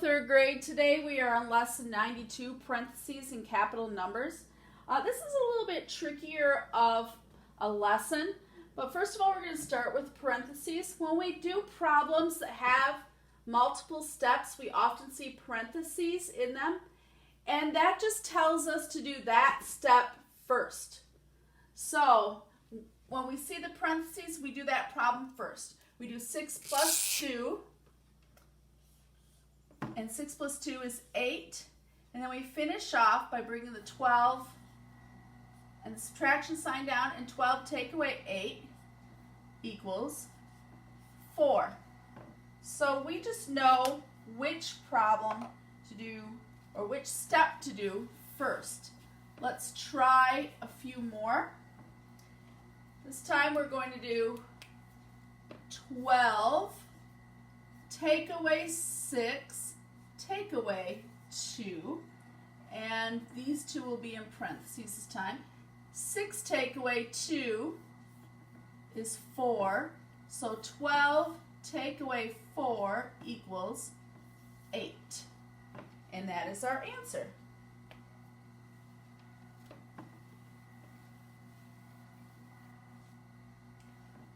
third grade. Today we are on lesson 92, parentheses and capital numbers. This is a little bit trickier of a lesson, but first of all we're going to start with parentheses. When we do problems that have multiple steps, we often see parentheses in them, and that just tells us to do that step first. So when we see the parentheses, we do that problem first. We do 6 plus 2. And 6 plus 2 is 8. And then we finish off by bringing the 12 and the subtraction sign down, and 12 take away 8 equals 4. So we just know which problem to do or which step to do first. Let's try a few more. This time we're going to do 12 take away 6 take away 2, and these two will be in parentheses this time. 6 take away 2 is 4, so 12 take away 4 equals 8, and that is our answer.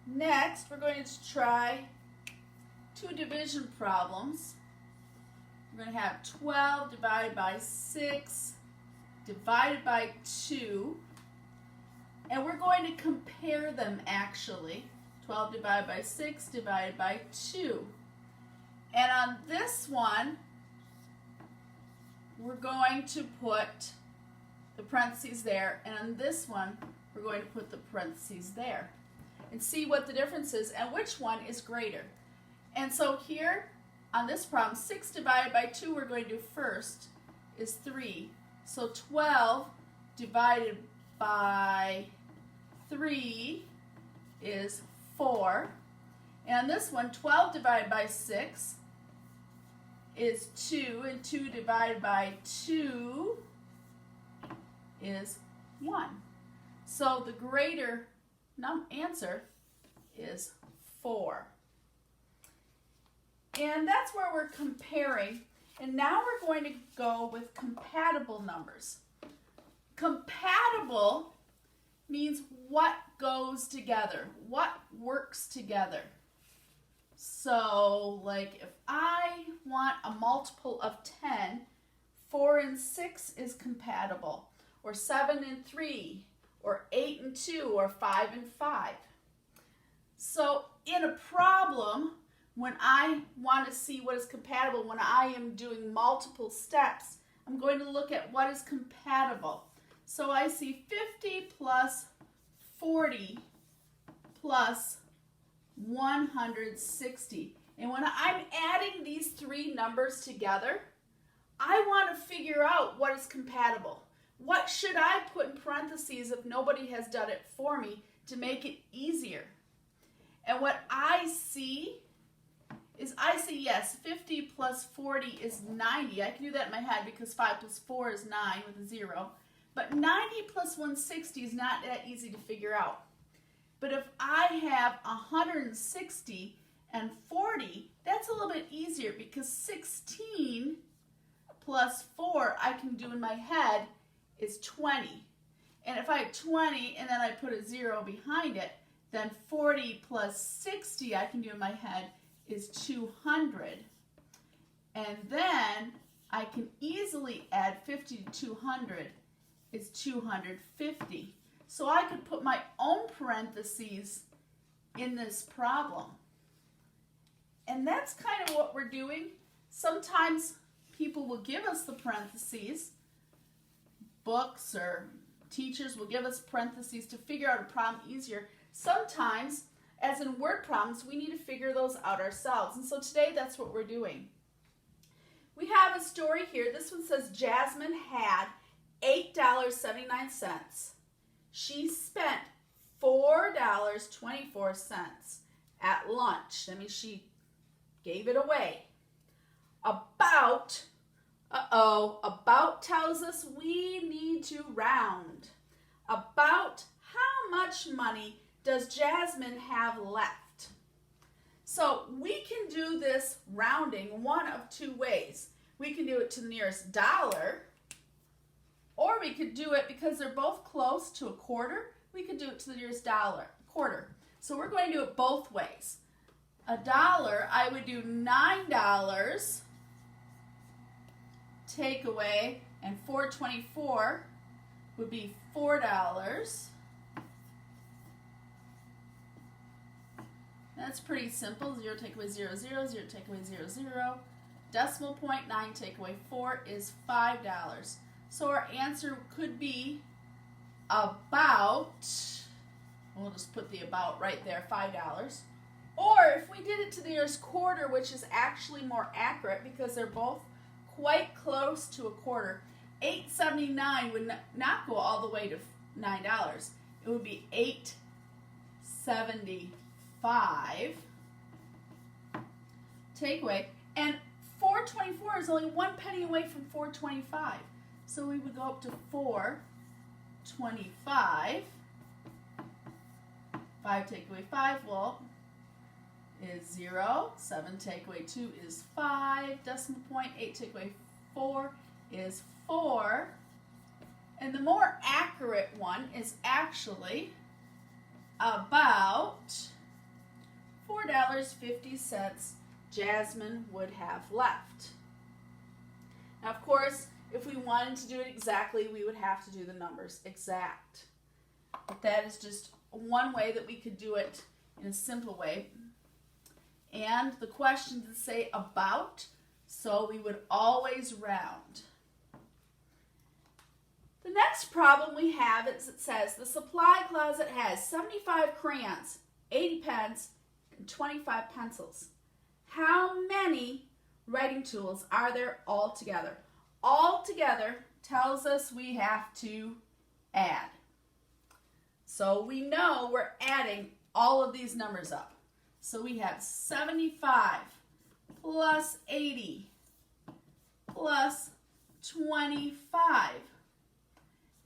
Next, we're going to try two division problems. We're going to have 12 divided by 6 divided by 2, and we're going to compare them actually. 12 divided by 6 divided by 2. And on this one, we're going to put the parentheses there, and on this one, we're going to put the parentheses there, and see what the difference is and which one is greater. And so here on this problem, 6 divided by 2 we're going to do first is 3. So 12 divided by 3 is 4. And on this one, 12 divided by 6 is 2, and 2 divided by 2 is 1. So the greater answer is 4. And that's where we're comparing. And now we're going to go with compatible numbers. Compatible means what goes together, what works together. So, like if I want a multiple of 10, 4 and 6 is compatible, or 7 and 3, or 8 and 2, or 5 and 5. So in a problem, when I want to see what is compatible, when I am doing multiple steps, I'm going to look at what is compatible. So I see 50 plus 40 plus 160. And when I'm adding these three numbers together, I want to figure out what is compatible. What should I put in parentheses if nobody has done it for me to make it easier? And what I see is yes, 50 plus 40 is 90. I can do that in my head because 5 plus 4 is 9 with a 0. But 90 plus 160 is not that easy to figure out. But if I have 160 and 40, that's a little bit easier because 16 plus 4 I can do in my head is 20. And if I have 20 and then I put a 0 behind it, then 40 plus 60 I can do in my head is 200. And then I can easily add 50 to 200 is 250. So I could put my own parentheses in this problem. And that's kind of what we're doing. Sometimes people will give us the parentheses. Books or teachers will give us parentheses to figure out a problem easier. Sometimes, as in word problems, we need to figure those out ourselves. And so today, that's what we're doing. We have a story here. This one says Jasmine had $8.79. She spent $4.24 at lunch. That means she gave it away. About tells us we need to round. About how much money does Jasmine have left? So we can do this rounding one of two ways. We can do it to the nearest dollar, or we could do it, because they're both close to a quarter, we could do it to the nearest quarter. So we're going to do it both ways. $1, I would do $9 take away, and 4.24 would be $4. That's pretty simple. 0 take away 0, 0, 0 take away 0, 0. Decimal point, 9 take away 4 is $5. So our answer could be about, we'll just put the about right there, $5. Or if we did it to the nearest quarter, which is actually more accurate because they're both quite close to a quarter, $8.79 would not go all the way to $9. It would be $8.75 take away, and 4.24 is only 1 penny away from 4.25. So we would go up to 4.25. 5 take away 5, well, is 0. 7 take away 2 is 5. Decimal point, 8 take away 4 is 4. And the more accurate one is actually about $4.50 Jasmine would have left. Now, of course, if we wanted to do it exactly, we would have to do the numbers exact. But that is just one way that we could do it in a simple way. And the questions say about, so we would always round. The next problem we have is it says the supply closet has 75 crayons, 80 pens, and 25 pencils. How many writing tools are there altogether? Altogether tells us we have to add. So we know we're adding all of these numbers up. So we have 75 plus 80 plus 25.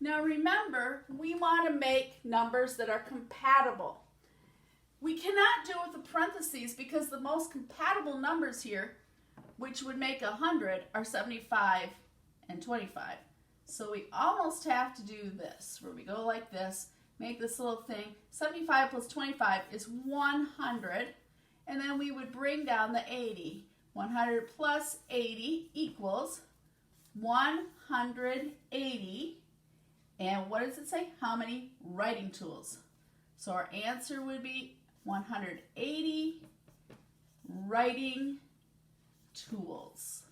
Now remember, we want to make numbers that are compatible. We cannot do it with the parentheses because the most compatible numbers here, which would make 100, are 75 and 25. So we almost have to do this, where we go like this, make this little thing. 75 plus 25 is 100, and then we would bring down the 80. 100 plus 80 equals 180. And what does it say? How many writing tools? So our answer would be 180 writing tools.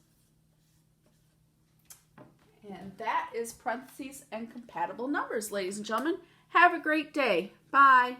And that is parentheses and compatible numbers, ladies and gentlemen. Have a great day. Bye.